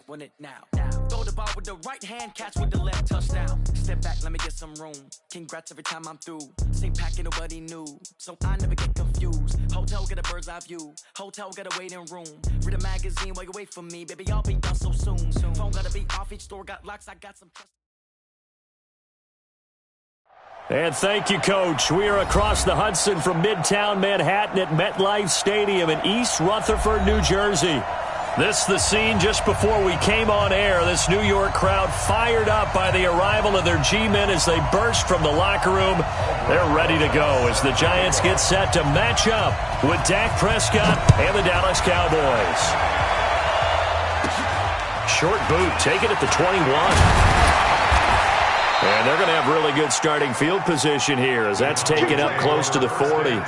want it now. Throw the ball with the right hand, catch with the left, touchdown. Step back, let me get some room. Congrats every time I'm through. Same packet, nobody knew, so I never get confused. Hotel, get a bird's eye view. Hotel, got a waiting room. Read a magazine while you wait for me, baby, I'll be done so soon. Phone gotta be off, each store got locks, I got some trust. And thank you, Coach. We are across the Hudson from Midtown Manhattan at MetLife Stadium in East Rutherford, New Jersey. This is the scene just before we came on air. This New York crowd fired up by the arrival of their G-men as they burst from the locker room. They're ready to go as the Giants get set to match up with Dak Prescott and the Dallas Cowboys. Short boot, taken at the 21. And they're going to have really good starting field position here as that's taken up close to the 40.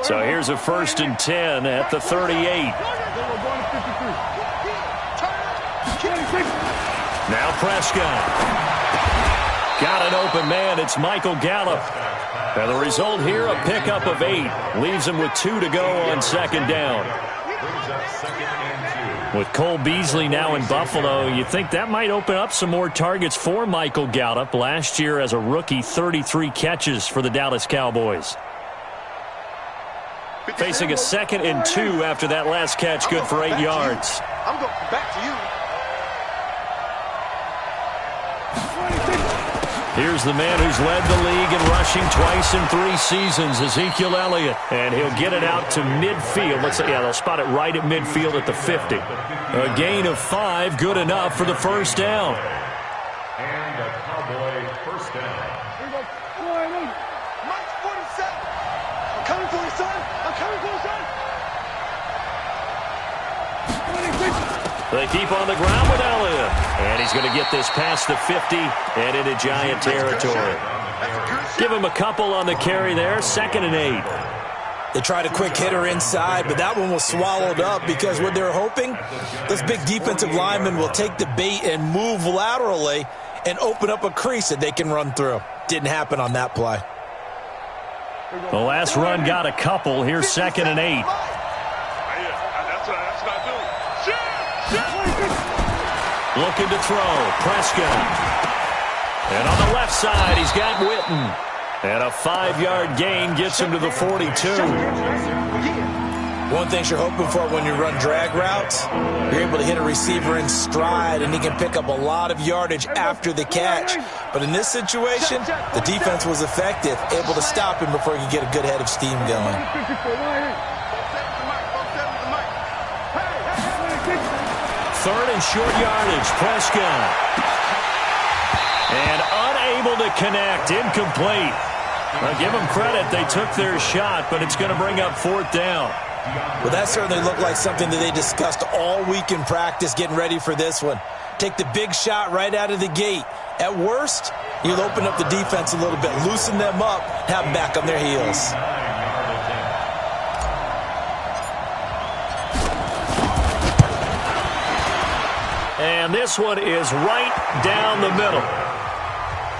So here's a 1st and 10 at the 38. Now Prescott. Got an open man. It's Michael Gallup. And the result here, a pickup of 8. Leaves him with 2 to go on 2nd down. With Cole Beasley now in Buffalo, you think that might open up some more targets for Michael Gallup. Last year as a rookie, 33 catches for the Dallas Cowboys. Facing a 2nd and 2 after that last catch, good for 8 yards. I'm going back to you. Here's the man who's led the league in rushing twice in 3 seasons, Ezekiel Elliott. And he'll get it out to midfield. Let's say, yeah, they'll spot it right at midfield at the 50. A gain of 5, good enough for the 1st down. And a Cowboy 1st down. Here we go. Mike 47. I'm coming for you, son. I'm coming for you, son. They keep on the ground with Elliott. And he's going to get this past the 50 and into Giant territory. Give him a couple on the carry there. 2nd and 8. They tried a quick hitter inside, but that one was swallowed up because what they're hoping, this big defensive lineman will take the bait and move laterally and open up a crease that they can run through. Didn't happen on that play. The last run got a couple. Here's 2nd and 8. Looking to throw. Prescott. And on the left side, he's got Witten. And a 5-yard gain gets him to the 42. One thing you're hoping for when you run drag routes, you're able to hit a receiver in stride, and he can pick up a lot of yardage after the catch. But in this situation, the defense was effective, able to stop him before he could get a good head of steam going. 3rd and short yardage, Prescott. And unable to connect, incomplete. Now give them credit, they took their shot, but it's going to bring up 4th down. Well, that certainly looked like something that they discussed all week in practice getting ready for this one. Take the big shot right out of the gate. At worst, you'll open up the defense a little bit, loosen them up, have them back on their heels. And this one is right down the middle.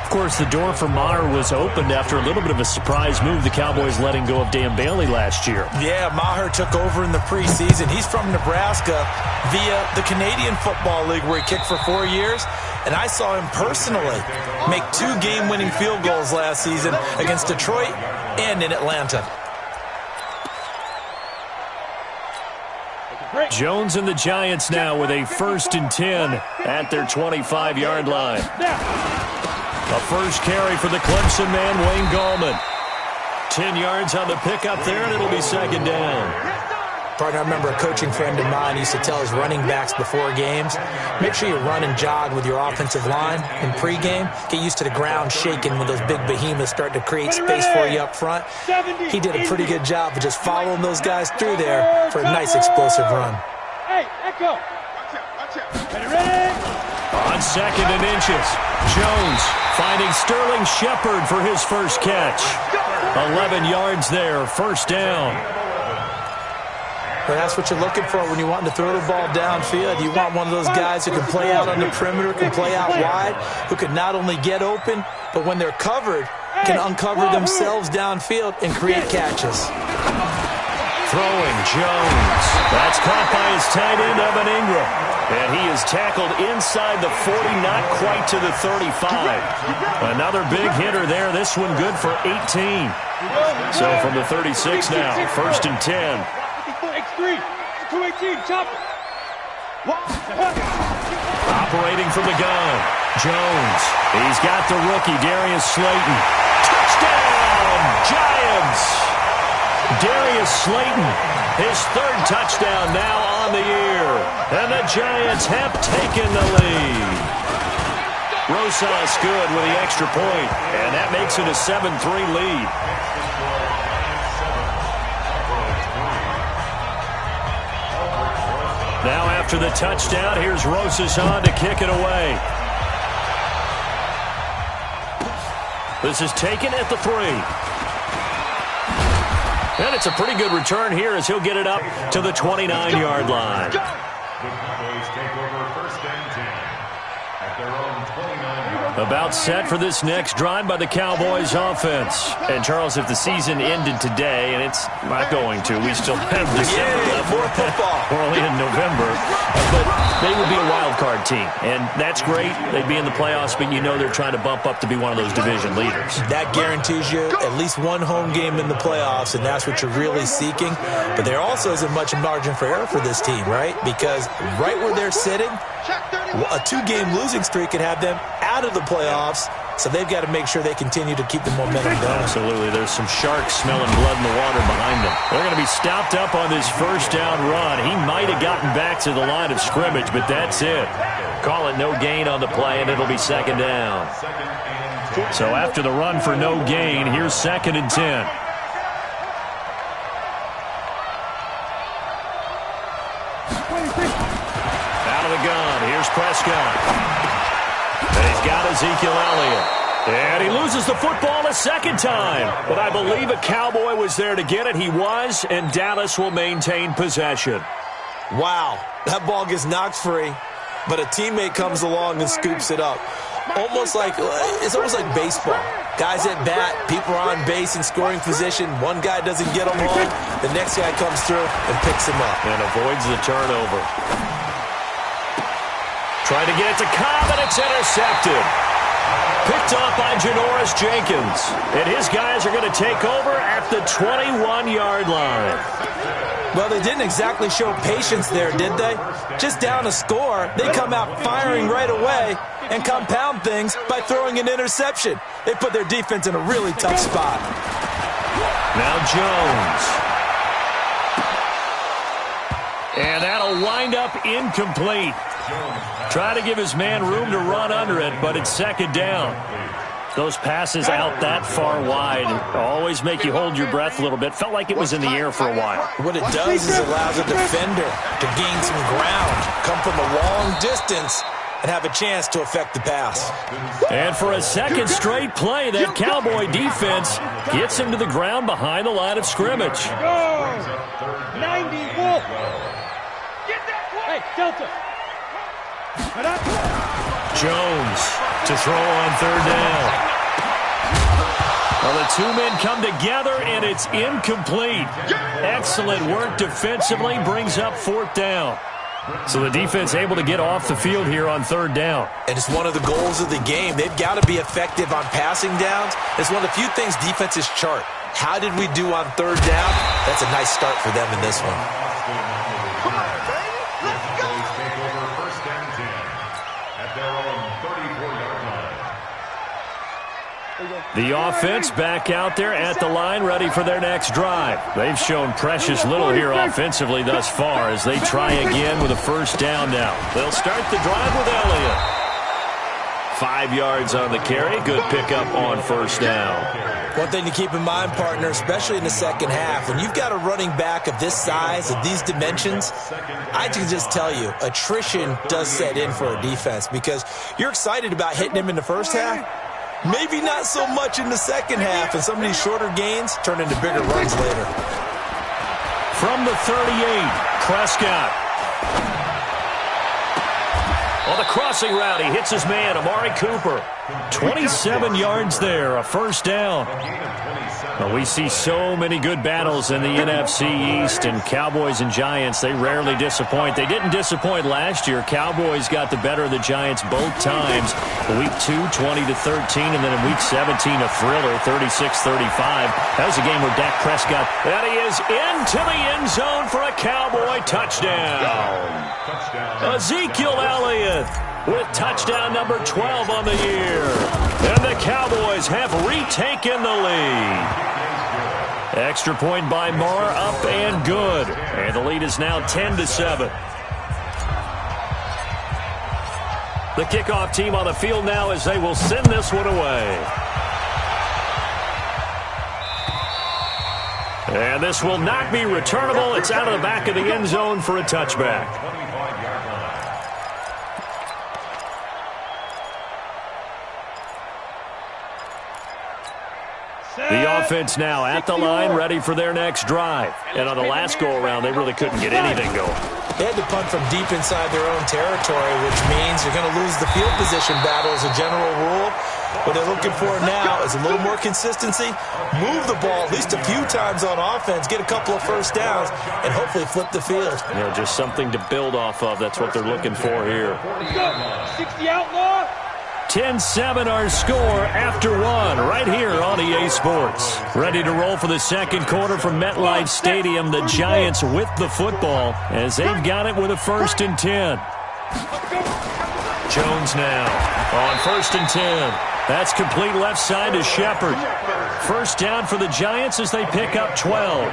Of course, the door for Maher was opened after a little bit of a surprise move. The Cowboys letting go of Dan Bailey last year. Yeah, Maher took over in the preseason. He's from Nebraska via the Canadian Football League where he kicked for 4 years. And I saw him personally make 2 game-winning field goals last season against Detroit and in Atlanta. Jones and the Giants now with a 1st and 10 at their 25-yard line. A first carry for the Clemson man, Wayne Gallman. 10 yards on the pickup there, and it'll be 2nd down. Partner, I remember a coaching friend of mine used to tell his running backs before games, make sure you run and jog with your offensive line in pregame. Get used to the ground shaking when those big behemoths start to create space for you up front. He did a pretty good job of just following those guys through there for a nice explosive run. Hey, Echo. Watch out. Ready? On 2nd and inches, Jones finding Sterling Shepard for his first catch. 11 yards there, 1st down. But that's what you're looking for when you're wanting to throw the ball downfield. You want one of those guys who can play out on the perimeter, can play out wide, who can not only get open, but when they're covered, can uncover themselves downfield and create catches. Throwing Jones. That's caught by his tight end, Evan Ingram. And he is tackled inside the 40, not quite to the 35. Another big hitter there. This one good for 18. So from the 36 now, 1st and 10. X3, 218, chop it. Operating from the gun. Jones. He's got the rookie, Darius Slayton. Touchdown, Giants! Darius Slayton, his 3rd touchdown now on the year. And the Giants have taken the lead. Rosas good with the extra point, and that makes it a 7-3 lead. Now after the touchdown, here's Rosas on to kick it away. This is taken at the 3. And it's a pretty good return here as he'll get it up to the 29-yard line. The Cowboys take over 1st and 10 at their own 29-yard line. About set for this next drive by the Cowboys offense. And, Charles, if the season ended today, and it's not going to, we still have December left. More football. We're only in November. But they would be a wild card team. And that's great. They'd be in the playoffs, but you know they're trying to bump up to be one of those division leaders. That guarantees you at least one home game in the playoffs, and that's what you're really seeking. But there also isn't much margin for error for this team, right? Because right where they're sitting, a 2-game losing streak could have them out of the playoffs, so they've got to make sure they continue to keep the momentum going. Absolutely. There's some sharks smelling blood in the water behind them. They're going to be stopped up on this 1st down run. He might have gotten back to the line of scrimmage, but that's it. Call it no gain on the play, and it'll be 2nd down. So after the run for no gain, here's 2nd and 10. Out of the gun. Here's Prescott. And he's got Ezekiel Elliott. And he loses the football a 2nd time. But I believe a Cowboy was there to get it. He was, and Dallas will maintain possession. Wow, that ball gets knocked free, but a teammate comes along and scoops it up. It's almost like baseball. Guys at bat, people are on base in scoring position. One guy doesn't get them home. The next guy comes through and picks him up. And avoids the turnover. Trying to get it to Cobb, and it's intercepted. Picked off by Janoris Jenkins. And his guys are going to take over at the 21-yard line. Well, they didn't exactly show patience there, did they? Just down a score, they come out firing right away and compound things by throwing an interception. They put their defense in a really tough spot. Now Jones. And that'll wind up incomplete. Try to give his man room to run under it, but it's 2nd down. Those passes out that far wide always make you hold your breath a little bit. Felt like it was in the air for a while. What it does is allows a defender to gain some ground, come from a long distance, and have a chance to affect the pass. And for a 2nd straight play, that Cowboy defense gets him to the ground behind the line of scrimmage. Go! 90 Wolf! Hey, Delta! Jones to throw on 3rd down. Well, the 2 men come together, and it's incomplete. Excellent work defensively, brings up 4th down. So the defense able to get off the field here on 3rd down. And it's one of the goals of the game. They've got to be effective on passing downs. It's one of the few things defenses chart. How did we do on 3rd down? That's a nice start for them in this one. The offense back out there at the line, ready for their next drive. They've shown precious little here offensively thus far as they try again with a 1st down now. They'll start the drive with Elliott. 5 yards on the carry. Good pickup on 1st down. One thing to keep in mind, partner, especially in the 2nd half, when you've got a running back of this size, of these dimensions, I can just tell you, attrition does set in for a defense because you're excited about hitting him in the 1st half. Maybe not so much in the 2nd half, and some of these shorter gains turn into bigger runs later. From the 38, Prescott. On the crossing route, he hits his man, Amari Cooper. 27 yards there, a first down. Well, we see so many good battles in the NFC East, and Cowboys and Giants, they rarely disappoint. They didn't disappoint last year. Cowboys got the better of the Giants both times. Week 2, 20-13, and then in Week 17, a thriller, 36-35. That was a game where Dak Prescott, and he is into the end zone for a Cowboy touchdown. Ezekiel Elliott with touchdown number 12 on the year. And the Cowboys have retaken the lead. Extra point by Marr, up and good. And the lead is now 10-7. The kickoff team on the field now as they will send this one away. And this will not be returnable. It's out of the back of the end zone for a touchback. The offense now at the line, ready for their next drive. And on the last go-around, they really couldn't get anything going. They had to punt from deep inside their own territory, which means you're going to lose the field position battle as a general rule. What they're looking for now is a little more consistency, move the ball at least a few times on offense, get a couple of first downs, and hopefully flip the field. You know, just something to build off of. That's what they're looking for here. 60 outlaw. 10-7 our score after one right here on EA Sports. Ready to roll for the second quarter from MetLife Stadium. The Giants with the football as they've got it with a 1st and 10. Jones now on 1st and 10. That's complete left side to Shepard. First down for the Giants as they pick up 12.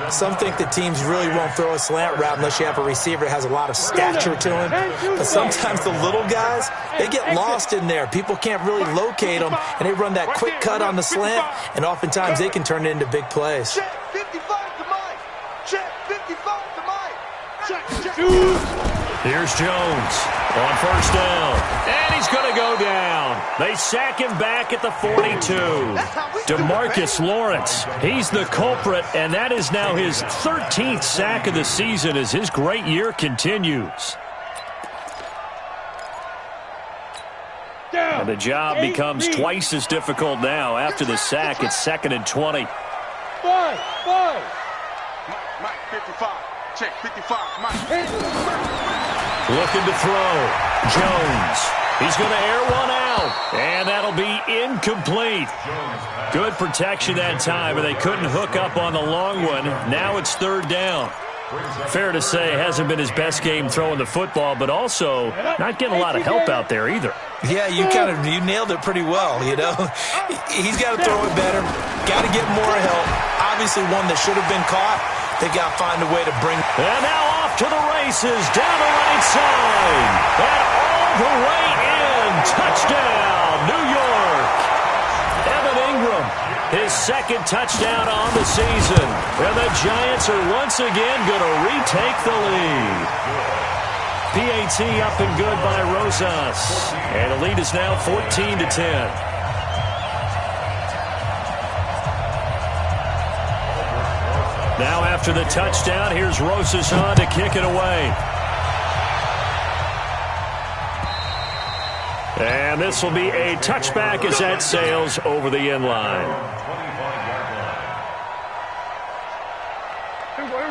Some think that teams really won't throw a slant route unless you have a receiver that has a lot of stature to him. But sometimes the little guys, they get lost in there. People can't really locate them, and they run that quick cut on the slant, and oftentimes they can turn it into big plays. Check 55 to Mike. Check 55 to Mike. Check. Here's Jones on 1st down, and he's going to go down. They sack him back at the 42. DeMarcus Lawrence, he's the culprit, and that is now his 13th sack of the season as his great year continues. And the job becomes twice as difficult now. After the sack, it's 2nd and 20. Mike, 55. Check 55, Mike. Looking to throw. Jones. He's going to air one out. And that'll be incomplete. Good protection that time, but they couldn't hook up on the long one. Now it's 3rd down. Fair to say, hasn't been his best game throwing the football, but also not getting a lot of help out there either. Yeah, you nailed it pretty well, you know. He's got to throw it better. Got to get more help. Obviously one that should have been caught. They got to find a way to bring. And now off to the races, down the right side. And all the way in. Touchdown, New York. Evan Ingram, his 2nd touchdown on the season. And the Giants are once again going to retake the lead. PAT up and good by Rosas. And the lead is now 14-10. Now after the touchdown, here's Rosas on to kick it away. And this will be a touchback as that sails over the end line.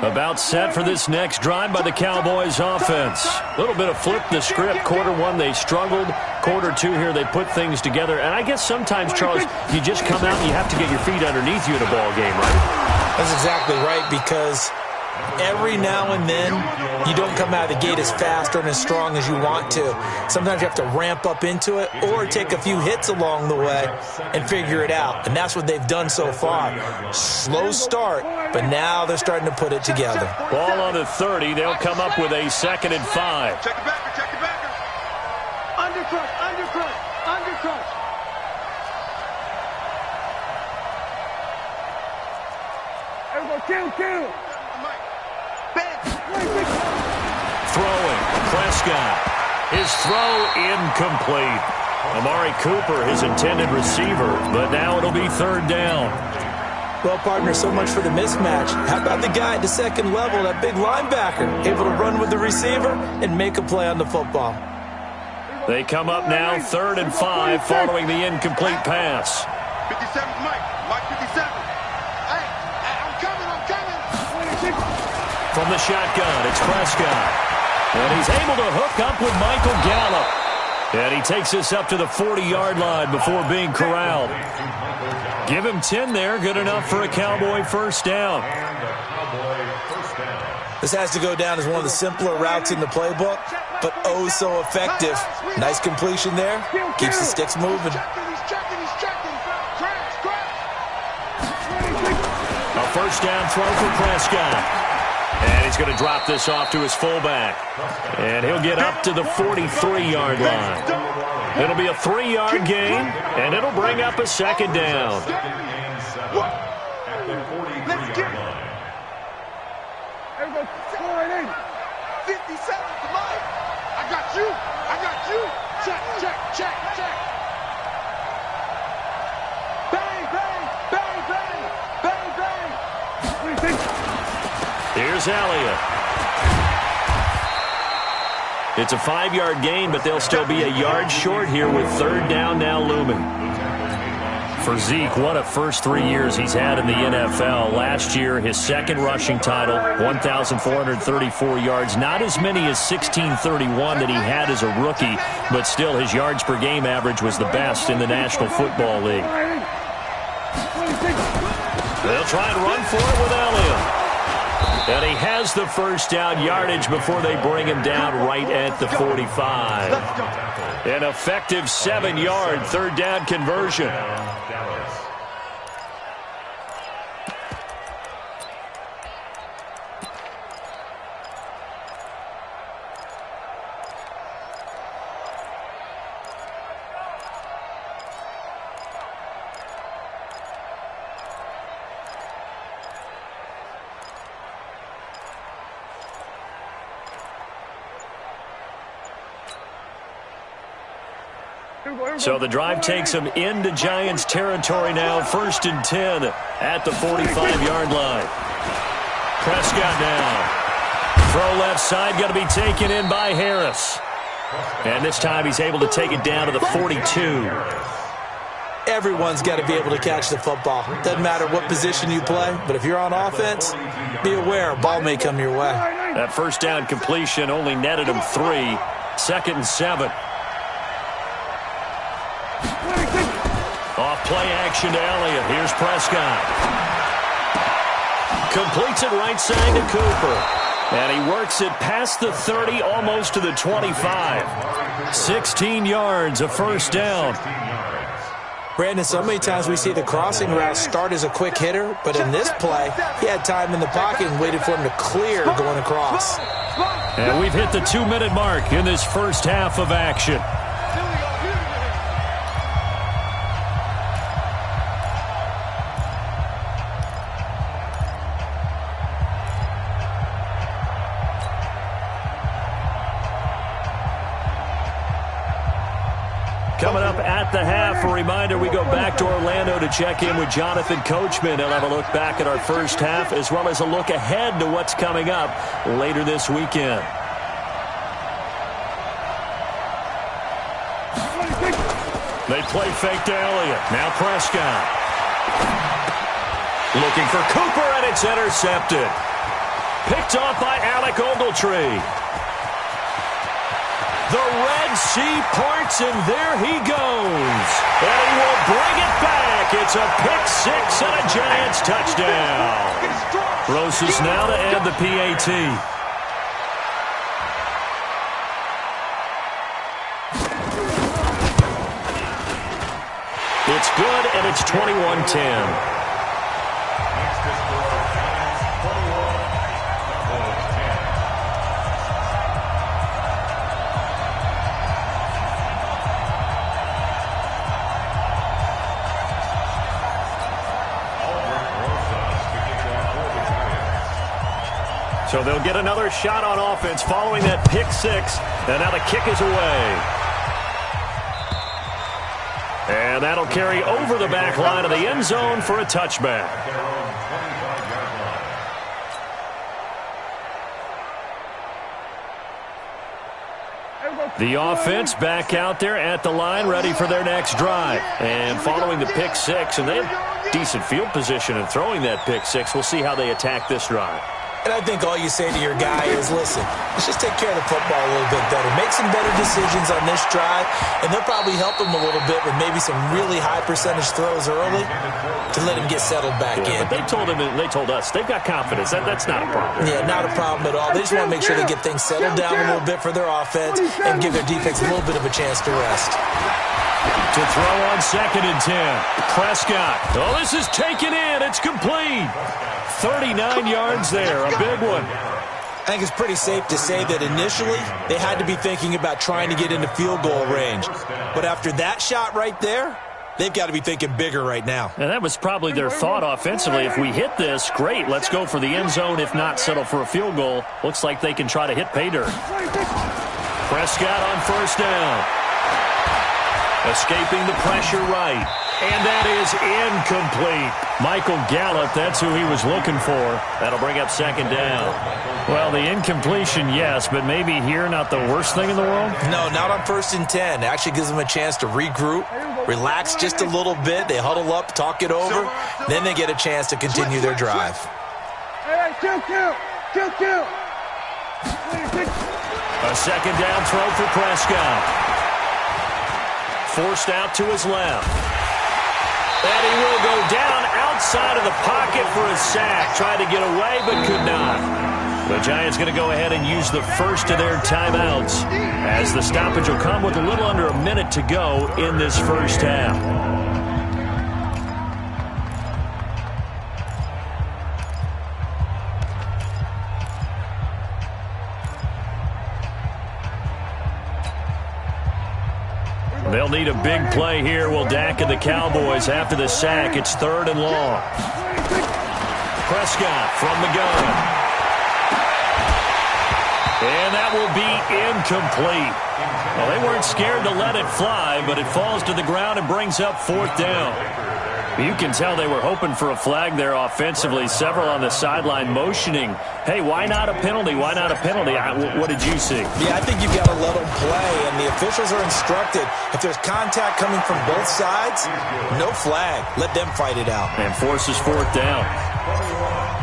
About set for this next drive by the Cowboys offense. A little bit of flip the script. Quarter 1, they struggled. Quarter 2 here, they put things together. And I guess sometimes, Charles, you just come out and you have to get your feet underneath you in a ball game, right? That's exactly right, because every now and then you don't come out of the gate as fast or as strong as you want to. Sometimes you have to ramp up into it or take a few hits along the way and figure it out. And that's what they've done so far. Slow start, but now they're starting to put it together. Ball on the 30. They'll come up with a 2nd and 5. Check it back. Undercrush. Kill. Throwing. Prescott. His throw incomplete. Amari Cooper, his intended receiver, but now it'll be 3rd down. Well, partner, so much for the mismatch. How about the guy at the second level, that big linebacker, able to run with the receiver and make a play on the football? They come up now 3rd and 5 following the incomplete pass. 57, Mike 57. Hey, I'm coming. From the shotgun, it's Prescott. And he's able to hook up with Michael Gallup. And he takes us up to the 40-yard line before being corralled. Give him 10 there, good enough for a Cowboy first down. This has to go down as one of the simpler routes in the playbook, but oh so effective. Nice completion there, keeps the sticks moving. A first down throw for Prescott. And he's going to drop this off to his fullback. And he'll get up to the 43-yard line. It'll be a 3-yard gain, and it'll bring up a second down. Let's get it. Everybody, 57, come on. I got you. Check. Bang, bang. Here's Elliott. It's a 5-yard gain, but they'll still be a yard short here with 3rd down now looming. For Zeke, what a first 3 years he's had in the NFL. Last year, his second rushing title, 1,434 yards. Not as many as 1,631 that he had as a rookie, but still his yards per game average was the best in the National Football League. They'll try and run for it with Elliott. And he has the first down yardage before they bring him down right at the 45. An effective 7-yard 3rd down conversion. So the drive takes them into Giants territory now. 1st and 10 at the 45-yard line. Prescott now. Throw left side, going to be taken in by Harris. And this time he's able to take it down to the 42. Everyone's got to be able to catch the football. Doesn't matter what position you play, but if you're on offense, be aware a ball may come your way. That first down completion only netted him 3. 2nd and 7. Off play action to Elliott. Here's Prescott. Completes it right side to Cooper. And he works it past the 30, almost to the 25. 16 yards, a first down. Brandon, so many times we see the crossing route start as a quick hitter, but in this play, he had time in the pocket and waited for him to clear going across. And we've hit the 2-minute mark in this first half of action. Coming up at the half, a reminder, we go back to Orlando to check in with Jonathan Coachman. He'll have a look back at our first half as well as a look ahead to what's coming up later this weekend. They play fake to Elliott. Now Prescott. Looking for Cooper, and it's intercepted. Picked off by Alec Ogletree. The Red Sea parts, and there he goes. And he will bring it back. It's a pick six and a Giants touchdown. Roses now to end the PAT. It's good, and it's 21-10. So they'll get another shot on offense following that pick six, and now the kick is away. And that'll carry over the back line of the end zone for a touchback. The offense back out there at the line, ready for their next drive. And following the pick six, and they have decent field position in throwing that pick six. We'll see how they attack this drive. And I think all you say to your guy is, listen, let's just take care of the football a little bit better. Make some better decisions on this drive, and they'll probably help him a little bit with maybe some really high percentage throws early to let him get settled back in. But they told us they've got confidence. That's not a problem. Yeah, not a problem at all. They just want to make sure they get things settled down a little bit for their offense and give their defense a little bit of a chance to rest. To throw on 2nd and 10. Prescott. Oh, this is taken in. It's complete. 39 yards there. A big one. I think it's pretty safe to say that initially they had to be thinking about trying to get into field goal range. But after that shot right there, they've got to be thinking bigger right now. And that was probably their thought offensively. If we hit this, great. Let's go for the end zone. If not, settle for a field goal. Looks like they can try to hit pay dirt. Prescott on 1st down. Escaping the pressure right. And that is incomplete. Michael Gallup, that's who he was looking for. That'll bring up 2nd down. Well, the incompletion, yes, but maybe here not the worst thing in the world? No, not on 1st and 10. It actually gives them a chance to regroup, relax just a little bit. They huddle up, talk it over. Then they get a chance to continue their drive. Hey, kill. A 2nd down throw for Prescott. Forced out to his left. And he will go down outside of the pocket for a sack. Tried to get away, but could not. The Giants going to go ahead and use the first of their timeouts, as the stoppage will come with a little under a minute to go in this first half. They'll need a big play here. Will Dak and the Cowboys after the sack. It's 3rd and long. Prescott from the gun. And that will be incomplete. Well, they weren't scared to let it fly, but it falls to the ground and brings up 4th down. You can tell they were hoping for a flag there offensively. Several on the sideline motioning, hey, why not a penalty? Why not a penalty? What did you see? Yeah, I think you've got to let them play, and the officials are instructed, if there's contact coming from both sides, no flag. Let them fight it out. And forces 4th down.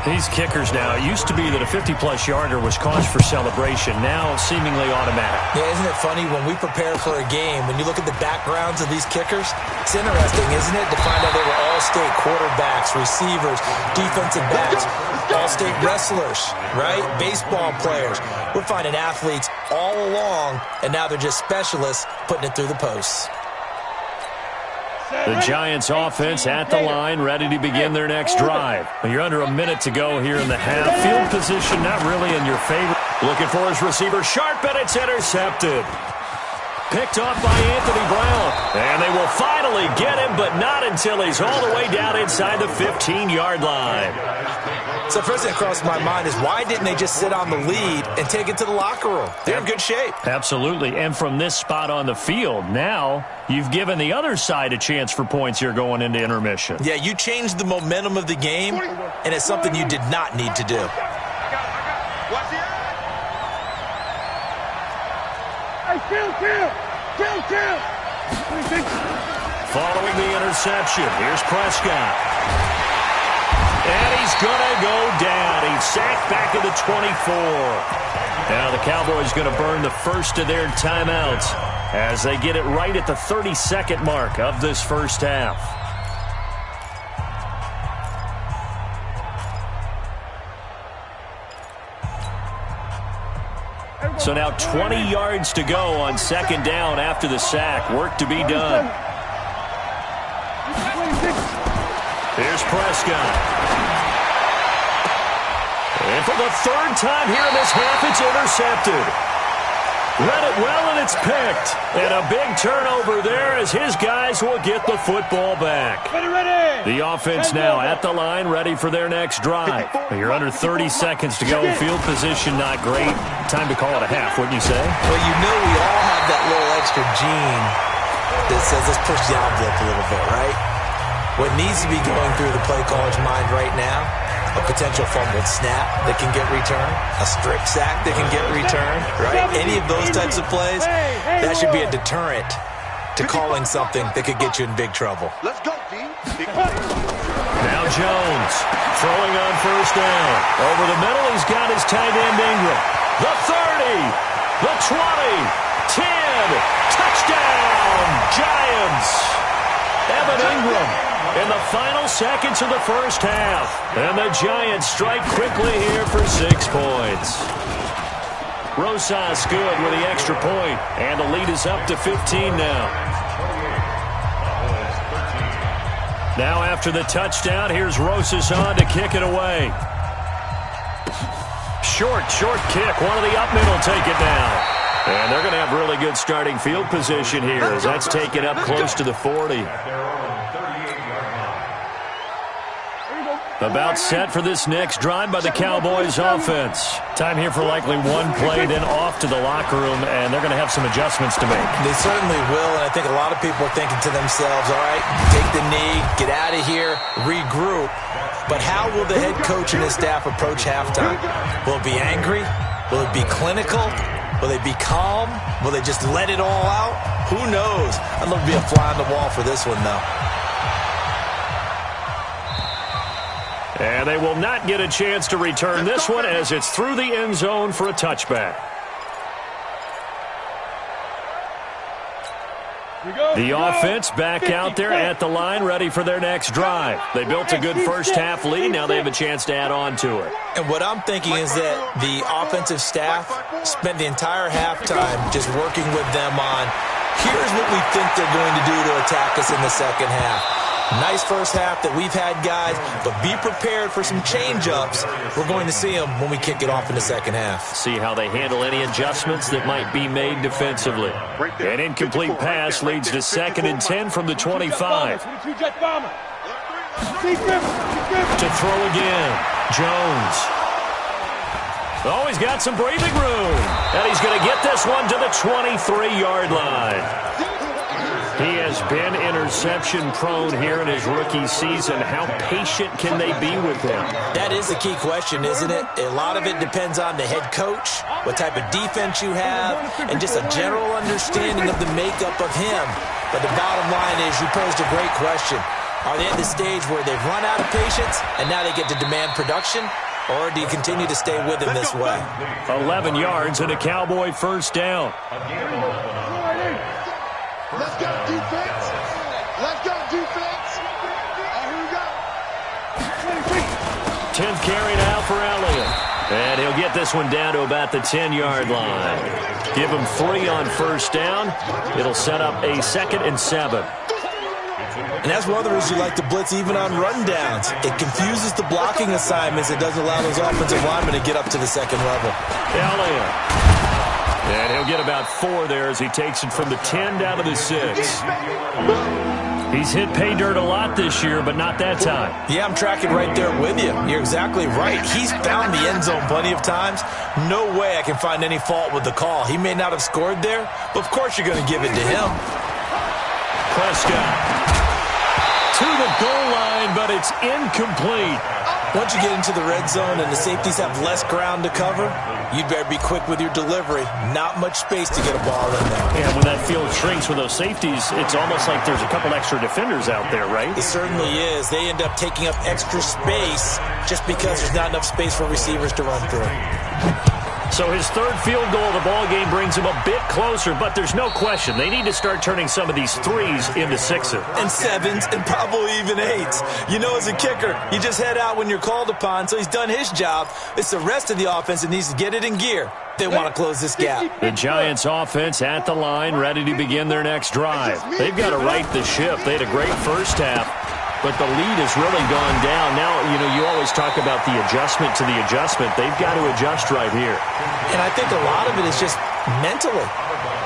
These kickers now, it used to be that a 50-plus yarder was cause for celebration. Now seemingly automatic. Yeah, isn't it funny when we prepare for a game, when you look at the backgrounds of these kickers, it's interesting, isn't it, to find out they were all-state quarterbacks, receivers, defensive backs, all-state wrestlers, right? Baseball players. We're finding athletes all along, and now they're just specialists putting it through the posts. The Giants offense at the line, ready to begin their next drive. You're under a minute to go here in the half. Field position not really in your favor. Looking for his receiver, sharp, and it's intercepted. Picked off by Anthony Brown. And they will finally get him, but not until he's all the way down inside the 15-yard line. So first thing that crossed my mind is, why didn't they just sit on the lead and take it to the locker room? They're in good shape. Absolutely. And from this spot on the field, now you've given the other side a chance for points here going into intermission. Yeah, you changed the momentum of the game, and it's something you did not need to do. Kill. Following the interception, here's Prescott. And he's going to go down. He's sacked back at the 24. Now the Cowboys going to burn the first of their timeouts as they get it right at the 30-second mark of this first half. So now 20 yards to go on 2nd down after the sack. Work to be done. Here's Prescott. And for the 3rd time here in this half, it's intercepted. Read it well, and it's picked. And a big turnover there as his guys will get the football back. The offense now at the line, ready for their next drive. You're under 30 seconds to go. Field position not great. Time to call it a half, wouldn't you say? Well, you know we all have that little extra gene that says let's push the envelope a little bit, right? What needs to be going through the play caller's mind right now, a potential fumbled snap that can get returned, a strip sack that can get returned, right? Any of those types of plays, that should be a deterrent to calling something that could get you in big trouble. Let's go, D. Now Jones throwing on first down. Over the middle, he's got his tight end Ingram. The 30, the 20, 10, touchdown, Giants. Evan Ingram in the final seconds of the first half. And the Giants strike quickly here for 6 points. Rosas good with the extra point, and the lead is up to 15 now. Now after the touchdown, here's Rosas on to kick it away. Short kick. One of the up middle take it down. And they're going to have really good starting field position here as that's taken up close to the 40. About set for this next drive by the Cowboys offense. Time here for likely one play, then off to the locker room, and they're going to have some adjustments to make. They certainly will, and I think a lot of people are thinking to themselves, all right, take the knee, get out of here, regroup. But how will the head coach and his staff approach halftime? Will it be angry? Will it be clinical? Will they be calm? Will they just let it all out? Who knows? I'd love to be a fly on the wall for this one, though. And they will not get a chance to return this one as it's through the end zone for a touchback. The offense back out there at the line, ready for their next drive. They built a good first-half lead. Now they have a chance to add on to it. And what I'm thinking is that the offensive staff spent the entire halftime just working with them on, here's what we think they're going to do to attack us in the second half. Nice first half that we've had, guys, but be prepared for some change-ups. We're going to see them when we kick it off in the second half. See how they handle any adjustments that might be made defensively. An incomplete pass leads to 2nd and 10 from the 25. To throw again, Jones. Oh, he's got some breathing room. And he's going to get this one to the 23-yard line. He has been interception-prone here in his rookie season. How patient can they be with him? That is the key question, isn't it? A lot of it depends on the head coach, what type of defense you have, and just a general understanding of the makeup of him. But the bottom line is, you posed a great question. Are they at the stage where they've run out of patience, and now they get to demand production? Or do you continue to stay with him this way? 11 yards and a Cowboy first down. Let's go, defense. Let's go, defense. Here we go. 10th carry now for Elliott. And he'll get this one down to about the 10-yard line. Give him 3 on first down. It'll set up a 2nd and 7. And that's one of the reasons you like to blitz even on rundowns. It confuses the blocking assignments. It doesn't allow those offensive linemen to get up to the second level. Elliott. And he'll get about 4 there as he takes it from the 10 down to the 6. He's hit pay dirt a lot this year, but not that time. Yeah, I'm tracking right there with you. You're exactly right. He's found the end zone plenty of times. No way I can find any fault with the call. He may not have scored there, but of course you're going to give it to him. Prescott to the goal line, but it's incomplete. Once you get into the red zone and the safeties have less ground to cover, you'd better be quick with your delivery. Not much space to get a ball in there. Yeah, when that field shrinks with those safeties, it's almost like there's a couple extra defenders out there, right? It certainly is. They end up taking up extra space just because there's not enough space for receivers to run through. So his 3rd field goal of the ball game brings him a bit closer, but there's no question they need to start turning some of these 3s into 6s. And 7s and probably even 8s. You know, as a kicker, you just head out when you're called upon, so he's done his job. It's the rest of the offense that needs to get it in gear. They want to close this gap. The Giants offense at the line, ready to begin their next drive. They've got to right the ship. They had a great first half, but the lead has really gone down. Now, you know, you always talk about the adjustment to the adjustment. They've got to adjust right here. And I think a lot of it is just mentally.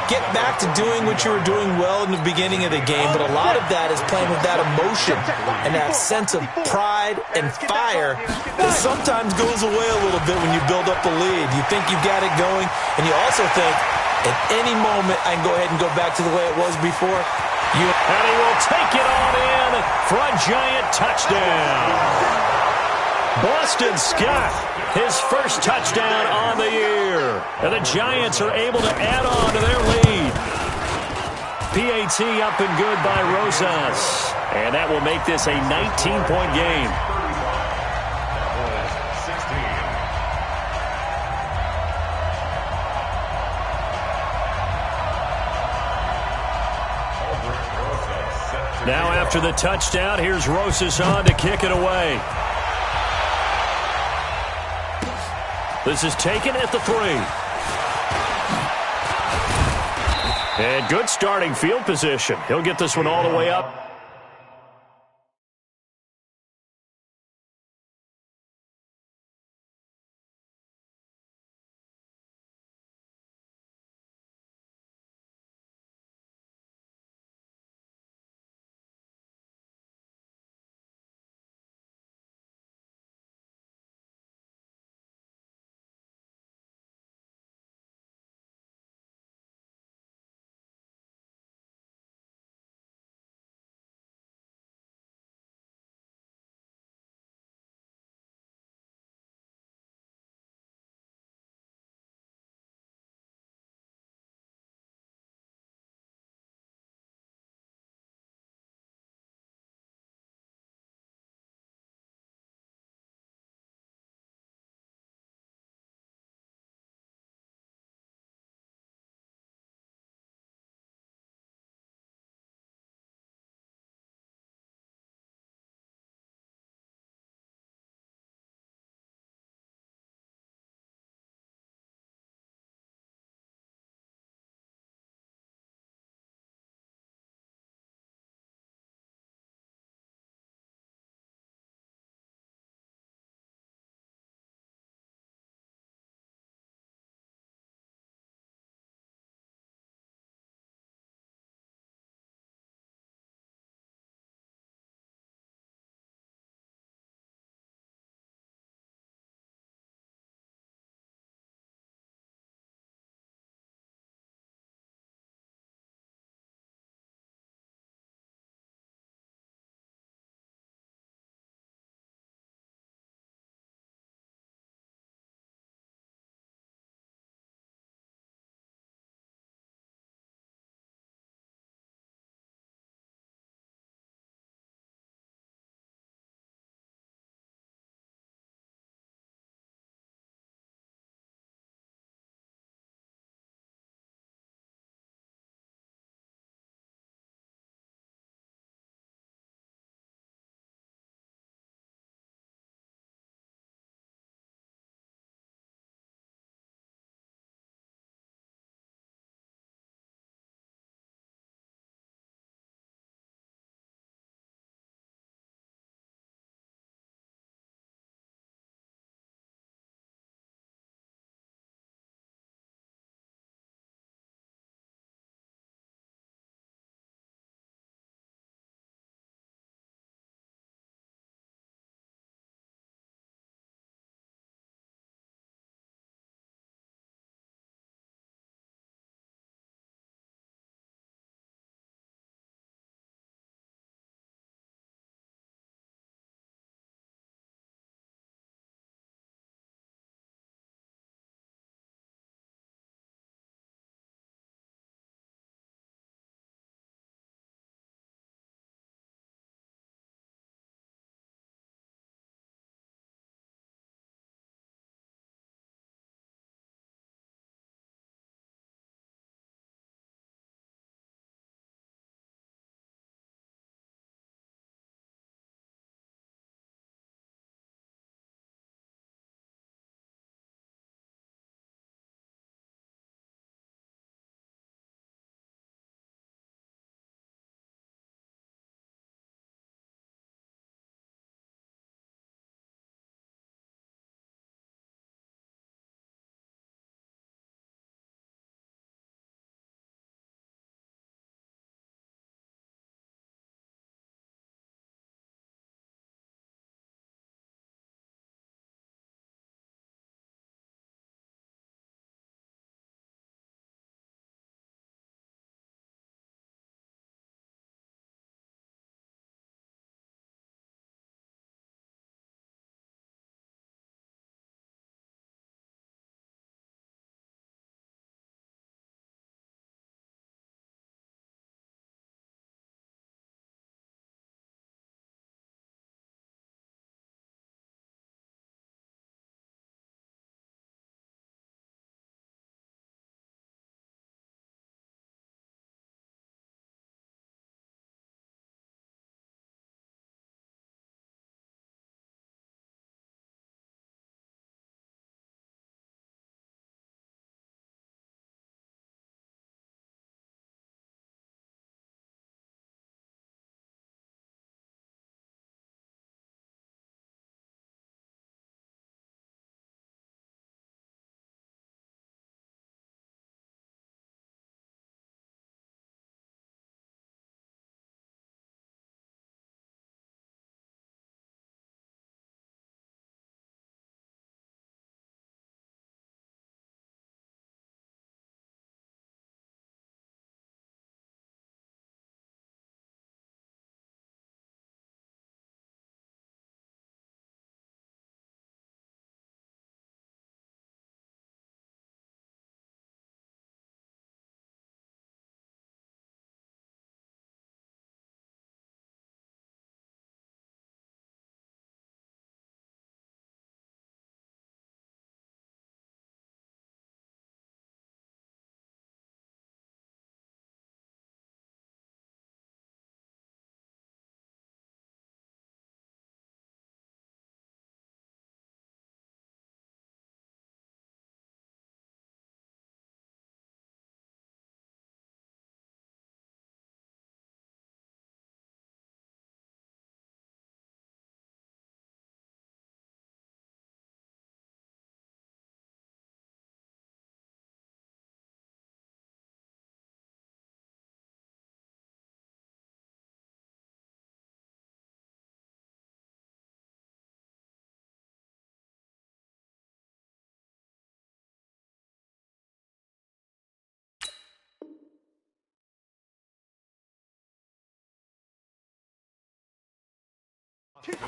Get back to doing what you were doing well in the beginning of the game, but a lot of that is playing with that emotion and that sense of pride and fire that sometimes goes away a little bit when you build up a lead. You think you've got it going, and you also think, at any moment I can go ahead and go back to the way it was before. And he will take it on in for a giant touchdown. Boston Scott, his first touchdown on the year. And the Giants are able to add on to their lead. PAT up and good by Rosas. And that will make this a 19-point game. Now after the touchdown, here's Rosas on to kick it away. This is taken at the 3. And good starting field position. He'll get this one all the way up.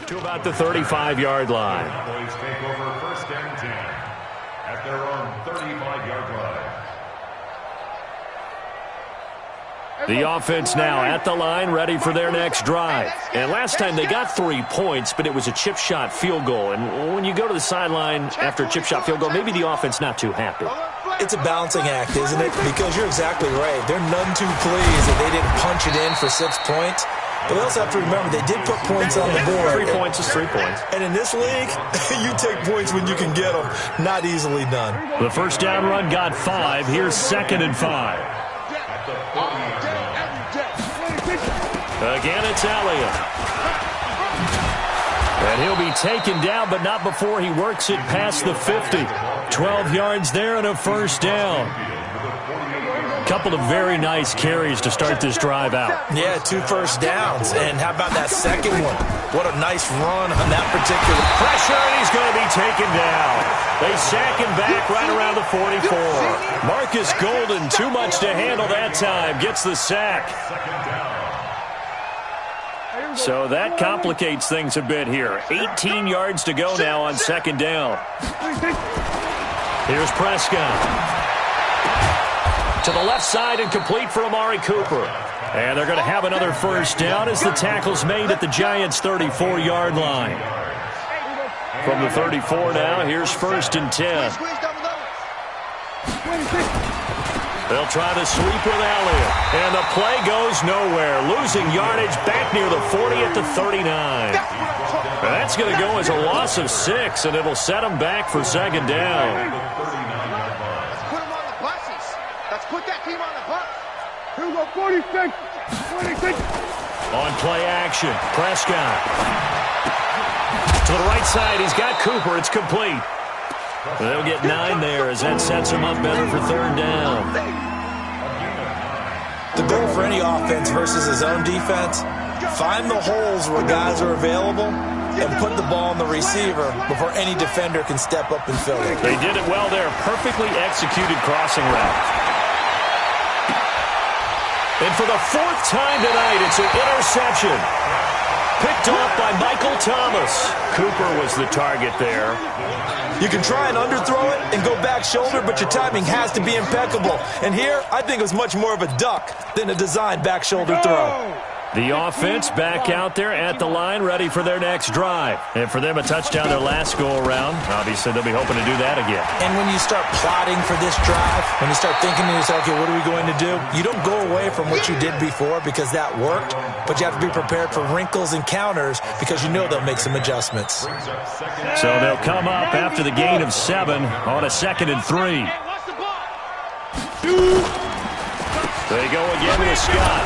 to about the 35-yard line. Cowboys take over first and 10 at their own 35-yard line. The offense now at the line, ready for their next drive. And last time they got 3 points, but it was a chip shot field goal. And when you go to the sideline after a chip shot field goal, maybe the offense not too happy. It's a balancing act, isn't it? Because you're exactly right. They're none too pleased that they didn't punch it in for 6 points. But we also have to remember they did put points on the board. 3 points is 3 points. And in this league, you take points when you can get them. Not easily done. The first down run got 5. Here's 2nd and 5. Again, it's Elliott. And he'll be taken down, but not before he works it past the 50. 12 yards there and a first down. Couple of very nice carries to start this drive out. Yeah, 2 first downs. And how about that second one? What a nice run on that particular. Pressure, and he's going to be taken down. They sack him back right around the 44. Marcus Golden, too much to handle that time, gets the sack. So that complicates things a bit here. 18 yards to go now on 2nd down. Here's Prescott. To the left side and complete for Amari Cooper. And they're going to have another first down as the tackle's made at the Giants' 34-yard line. From the 34 now, here's 1st and 10. They'll try to sweep with Elliott. And the play goes nowhere. Losing yardage back near the 40 at the 39. And that's going to go as a loss of 6, and it'll set them back for 2nd down. Let's put them on the buses. Let's put that team on the bus. Here we go, 46. 46. On play action, Prescott. To the right side, he's got Cooper. It's complete. They'll get 9 there as that sets them up better for 3rd down. The goal for any offense versus his own defense, find the holes where guys are available and put the ball on the receiver before any defender can step up and fill it. They did it well there. Perfectly executed crossing route. And for the 4th time tonight, it's an interception. Picked off by Michael Thomas. Cooper was the target there. You can try and underthrow it and go back shoulder, but your timing has to be impeccable. And here, I think it was much more of a duck than a designed back shoulder throw. The offense back out there at the line, ready for their next drive. And for them, a touchdown their last go-around. Obviously, they'll be hoping to do that again. And when you start plotting for this drive, when you start thinking to yourself, okay, what are we going to do? You don't go away from what you did before because that worked, but you have to be prepared for wrinkles and counters because you know they'll make some adjustments. So they'll come up after the gain of 7 on a 2nd and 3. They go again with Scott.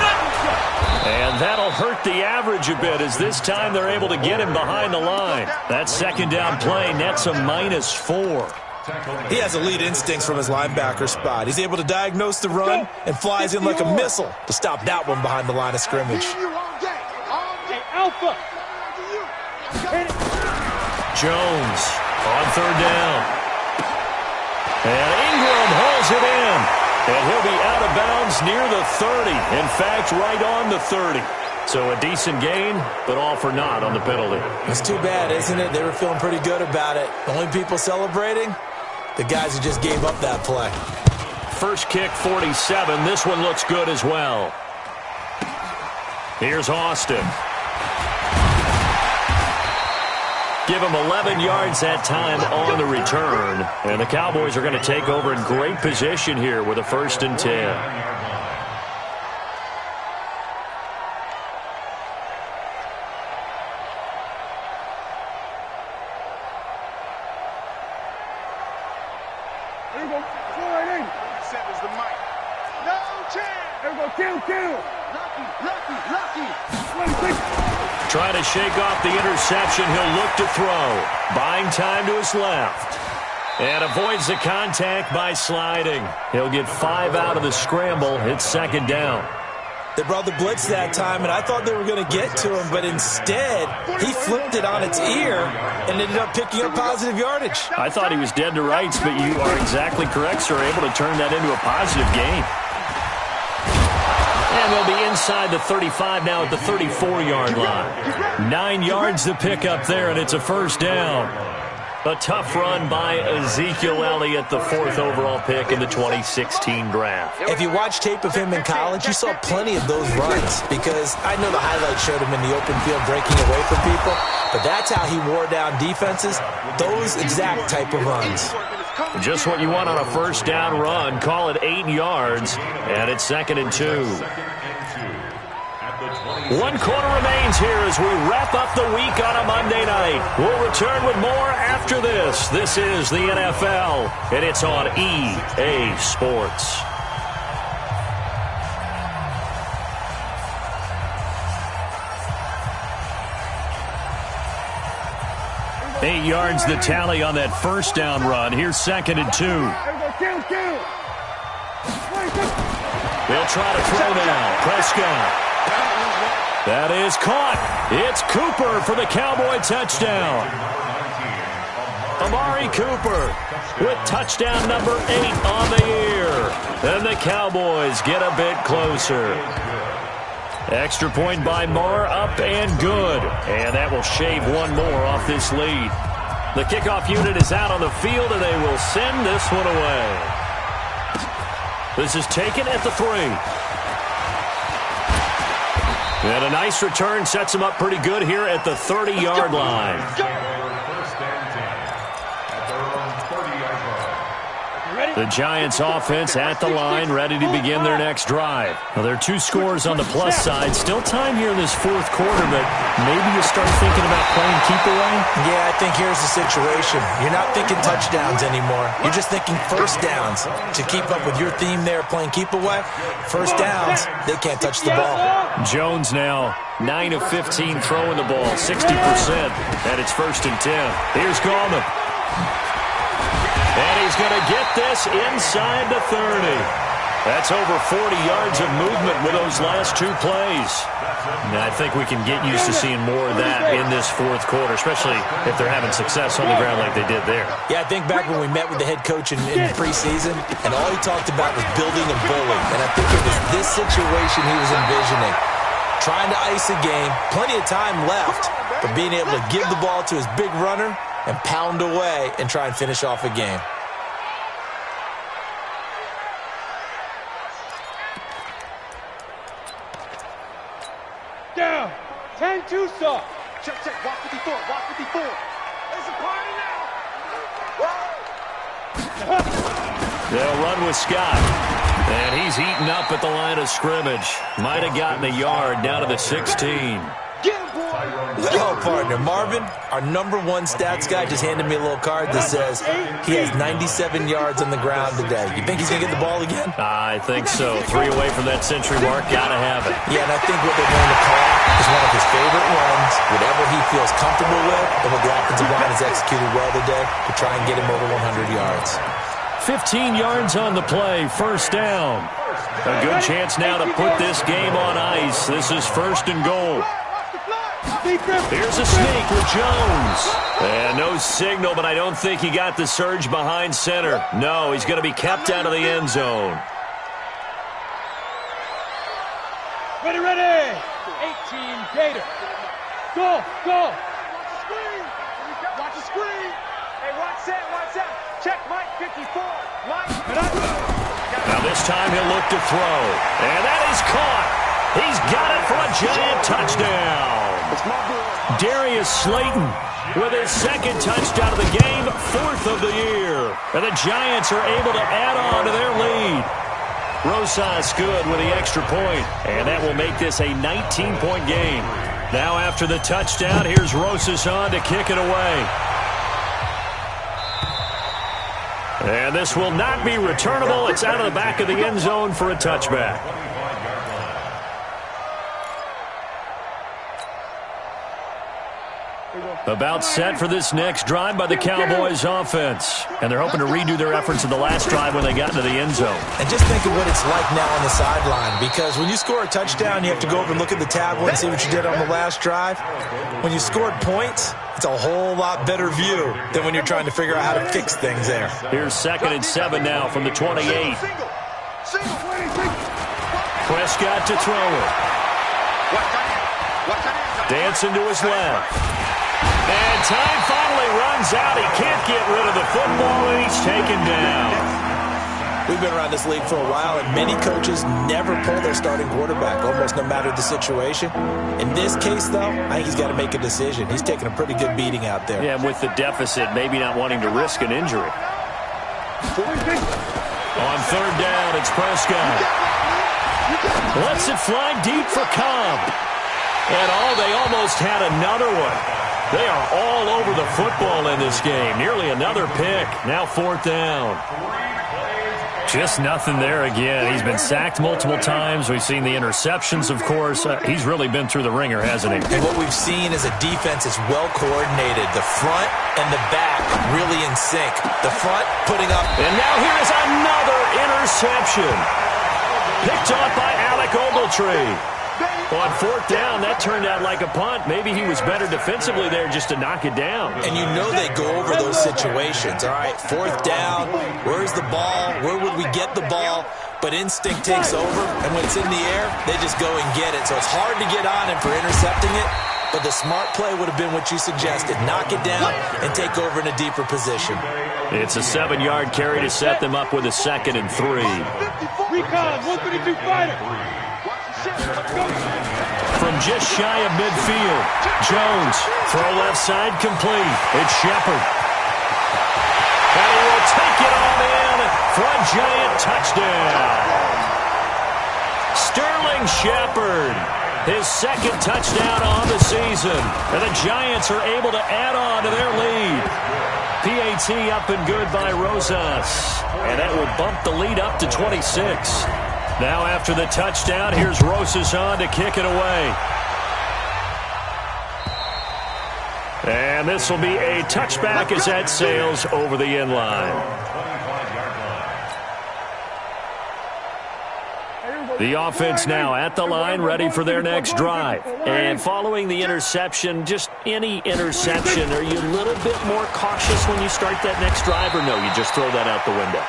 And that'll hurt the average a bit as this time they're able to get him behind the line. That 2nd down play nets a -4. He has elite instincts from his linebacker spot. He's able to diagnose the run and flies in like a missile to stop that one behind the line of scrimmage. Jones on 3rd down. And Ingram hauls it in. And he'll be out of bounds near the 30. In fact, right on the 30. So a decent gain, but all for naught on the penalty. It's too bad, isn't it? They were feeling pretty good about it. The only people celebrating, the guys who just gave up that play. First kick, 47. This one looks good as well. Here's Austin. Give him 11 yards that time on the return. And the Cowboys are going to take over in great position here with a 1st and 10. Trying to shake off the interception. He'll look to throw. Buying time to his left. And avoids the contact by sliding. He'll get 5 out of the scramble. It's 2nd down. They brought the blitz that time, and I thought they were going to get to him, but instead, he flipped it on its ear and ended up picking up positive yardage. I thought he was dead to rights, but you are exactly correct, sir. Able to turn that into a positive gain. And they'll be inside the 35 now at the 34-yard line. 9 yards to pick up there, and it's a first down. A tough run by Ezekiel Elliott, the 4th overall pick in the 2016 draft. If you watch tape of him in college, you saw plenty of those runs because I know the highlights showed him in the open field breaking away from people, but that's how he wore down defenses, those exact type of runs. Just what you want on a first down run. Call it 8 yards, and it's 2nd and 2. 1 quarter remains here as we wrap up the week on a Monday night. We'll return with more after this. This is the NFL, and it's on EA Sports. Eight yards the tally on that first down run. Here's 2nd and 2. They'll try to throw now. Prescott. That is caught. It's Cooper for the Cowboy touchdown. Amari Cooper with touchdown number 8 on the year. And the Cowboys get a bit closer. Extra point by Moore, up and good. And that will shave one more off this lead. The kickoff unit is out on the field, and they will send this one away. This is taken at the 3. And a nice return sets him up pretty good here at the 30-yard line. The Giants offense at the line, ready to begin their next drive. Well, there are 2 scores on the plus side. Still time here in this 4th quarter, but maybe you start thinking about playing keep away? Yeah, I think here's the situation. You're not thinking touchdowns anymore. You're just thinking first downs. To keep up with your theme there, playing keep away, first downs, they can't touch the ball. Jones now 9 of 15 throwing the ball, 60%, and it's 1st and 10. Here's Gallman. And he's going to get this inside the 30. That's over 40 yards of movement with those last 2 plays. And I think we can get used to seeing more of that in this 4th quarter, especially if they're having success on the ground like they did there. Yeah, I think back when we met with the head coach in preseason, and all he talked about was building a bully. And I think it was this situation he was envisioning. Trying to ice a game, plenty of time left, but being able to give the ball to his big runner and pound away and try and finish off a game. Down. 10-2 stop. Check, check. Walk 54. Walk 54. There's a party now. They'll run with Scott. And he's eaten up at the line of scrimmage. Might have gotten a yard down to the 16. Oh, partner, Marvin, our number 1 stats guy, just handed me a little card that says he has 97 yards on the ground today. You think he's going to get the ball again? I think so. 3 away from that century mark. Got to have it. Yeah, and I think what they're going to call is one of his favorite runs, whatever he feels comfortable with, and what the offensive line has executed well today to try and get him over 100 yards. 15 yards on the play. First down. A good chance now to put this game on ice. This is 1st and goal. Here's a sneak with Jones. And no signal, but I don't think he got the surge behind center. No, he's going to be kept out of the end zone. Ready, ready. 18 Gator. Go, go. Watch the screen. Hey, watch that. Check Mike 54. Mike. Now this time he'll look to throw. And that is caught. He's got it for a giant touchdown. Darius Slayton with his 2nd touchdown of the game, 4th of the year. And the Giants are able to add on to their lead. Rosas good with the extra point, and that will make this a 19-point game. Now after the touchdown, here's Rosas on to kick it away. And this will not be returnable. It's out of the back of the end zone for a touchback. About set for this next drive by the Cowboys offense. And they're hoping to redo their efforts in the last drive when they got into the end zone. And just think of what it's like now on the sideline, because when you score a touchdown, you have to go over and look at the tablet and see what you did on the last drive. When you scored points, it's a whole lot better view than when you're trying to figure out how to fix things there. Here's 2nd and 7 now from the 28. Prescott to throw it. Dancing to his left. And time finally runs out. He can't get rid of the football, and he's taken down. We've been around this league for a while, and many coaches never pull their starting quarterback, almost no matter the situation. In this case, though, I think he's got to make a decision. He's taking a pretty good beating out there. Yeah, and with the deficit, maybe not wanting to risk an injury. On third down, it's Prescott. Lets it fly deep for Cobb. And they almost had another one. They are all over the football in this game. Nearly another pick. Now fourth down. Just nothing there again. He's been sacked multiple times. We've seen the interceptions, of course. He's really been through the ringer, hasn't he? And what we've seen is a defense is well coordinated. The front and the back really in sync. The front putting up. And now here is another interception. Picked off by Alec Ogletree. On fourth down, that turned out like a punt. Maybe he was better defensively there just to knock it down. And you know they go over those situations. All right, fourth down, where's the ball? Where would we get the ball? But instinct takes over, and when it's in the air, they just go and get it. So it's hard to get on him for intercepting it, but the smart play would have been what you suggested. Knock it down and take over in a deeper position. It's a 7-yard carry to set them up with a 2nd and 3. Recon, 132 fighter. From just shy of midfield, Jones, throw left side complete. It's Shepard. And he will take it on in for a giant touchdown. Sterling Shepard, his 2nd touchdown on the season. And the Giants are able to add on to their lead. PAT up and good by Rosas. And that will bump the lead up to 26. Now after the touchdown, here's Rosas on to kick it away. And this will be a touchback as that sails over the end line. The offense now at the line, ready for their next drive. And following the interception, just any interception, are you a little bit more cautious when you start that next drive, or no, you just throw that out the window?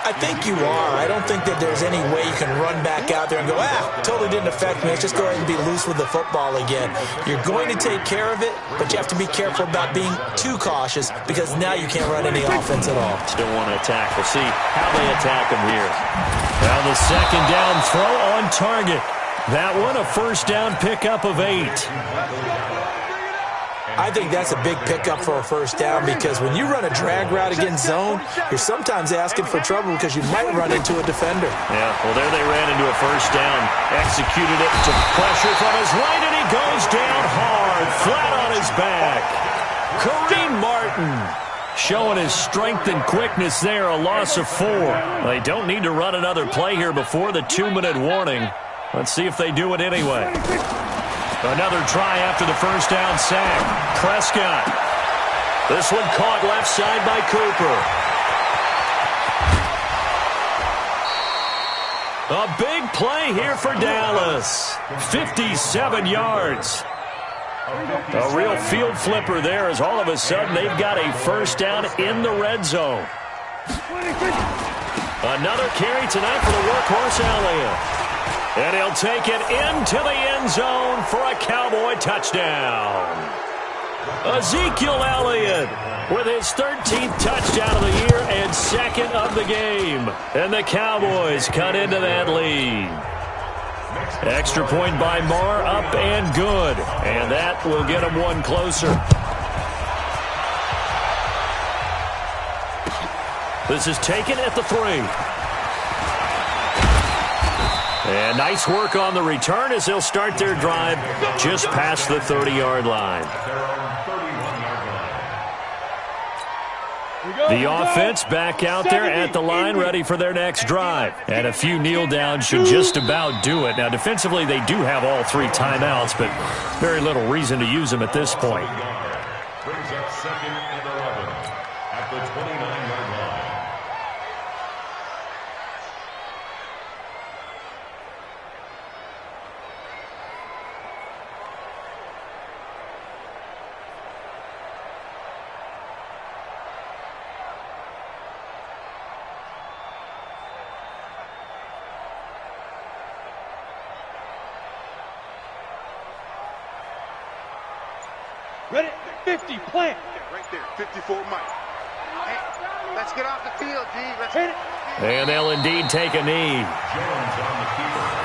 I think you are. I don't think that there's any way you can run back out there and go, totally didn't affect me. Let's just go ahead and be loose with the football again. You're going to take care of it, but you have to be careful about being too cautious because now you can't run any offense at all. Still want to attack. We'll see how they attack them here. Now the 2nd down throw on target. That one a first down pickup of 8. I think that's a big pickup for a first down because when you run a drag route against zone, you're sometimes asking for trouble because you might run into a defender. Yeah, well, there they ran into a first down. Executed it, took pressure from his right, and he goes down hard, flat on his back. Kareem Martin showing his strength and quickness there, a loss of 4. They don't need to run another play here before the 2-minute warning. Let's see if they do it anyway. Another try after the first down sack. Prescott. This one caught left side by Cooper. A big play here for Dallas. 57 yards. A real field flipper there as all of a sudden they've got a first down in the red zone. Another carry tonight for the workhorse Elliott. And he'll take it into the end zone for a Cowboy touchdown. Ezekiel Elliott with his 13th touchdown of the year and 2nd of the game. And the Cowboys cut into that lead. Extra point by Marr, up and good. And that will get them one closer. This is taken at the 3. And nice work on the return as they'll start their drive just past the 30-yard line. The offense back out there at the line, ready for their next drive. And a few kneel downs should just about do it. Now, defensively, they do have all 3 timeouts, but very little reason to use them at this point. Brings up 2nd and 11 at the 29-yard line. Ready? 50, plant. Right there, 54 Mike. Hey, let's get off the field, D. Let's hit it. And they'll indeed take a knee. Jones on the field.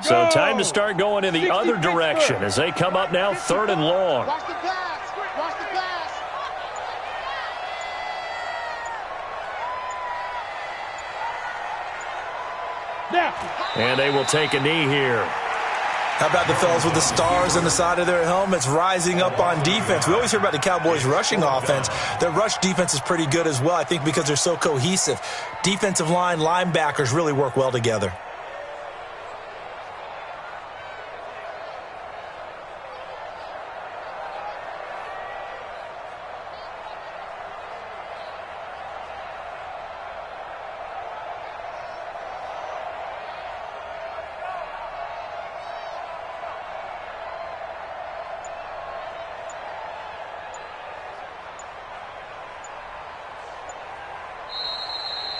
So time to start going in the other direction as they come up now 3rd and long. Watch the pass. Watch the pass. And they will take a knee here. How about the fellas with the stars on the side of their helmets rising up on defense? We always hear about the Cowboys' rushing offense. Their rush defense is pretty good as well, I think, because they're so cohesive. Defensive line, linebackers really work well together.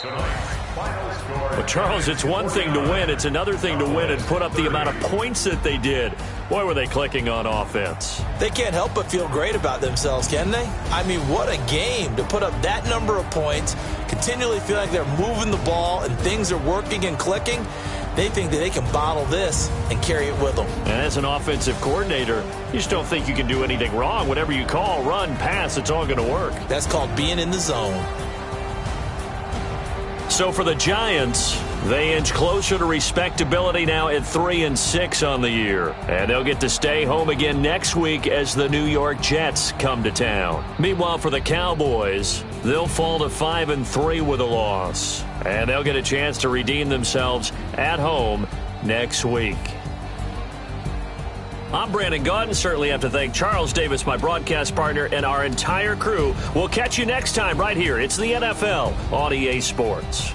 Well, Charles, it's one thing to win. It's another thing to win and put up the amount of points that they did. Boy, were they clicking on offense. They can't help but feel great about themselves, can they? I mean, what a game to put up that number of points, continually feel like they're moving the ball and things are working and clicking. They think that they can bottle this and carry it with them. And as an offensive coordinator, you just don't think you can do anything wrong. Whatever you call, run, pass, it's all going to work. That's called being in the zone. So for the Giants, they inch closer to respectability now at 3-6 on the year. And they'll get to stay home again next week as the New York Jets come to town. Meanwhile, for the Cowboys, they'll fall to 5-3 with a loss. And they'll get a chance to redeem themselves at home next week. I'm Brandon Gaudin. Certainly have to thank Charles Davis, my broadcast partner, and our entire crew. We'll catch you next time right here. It's the NFL on EA Sports.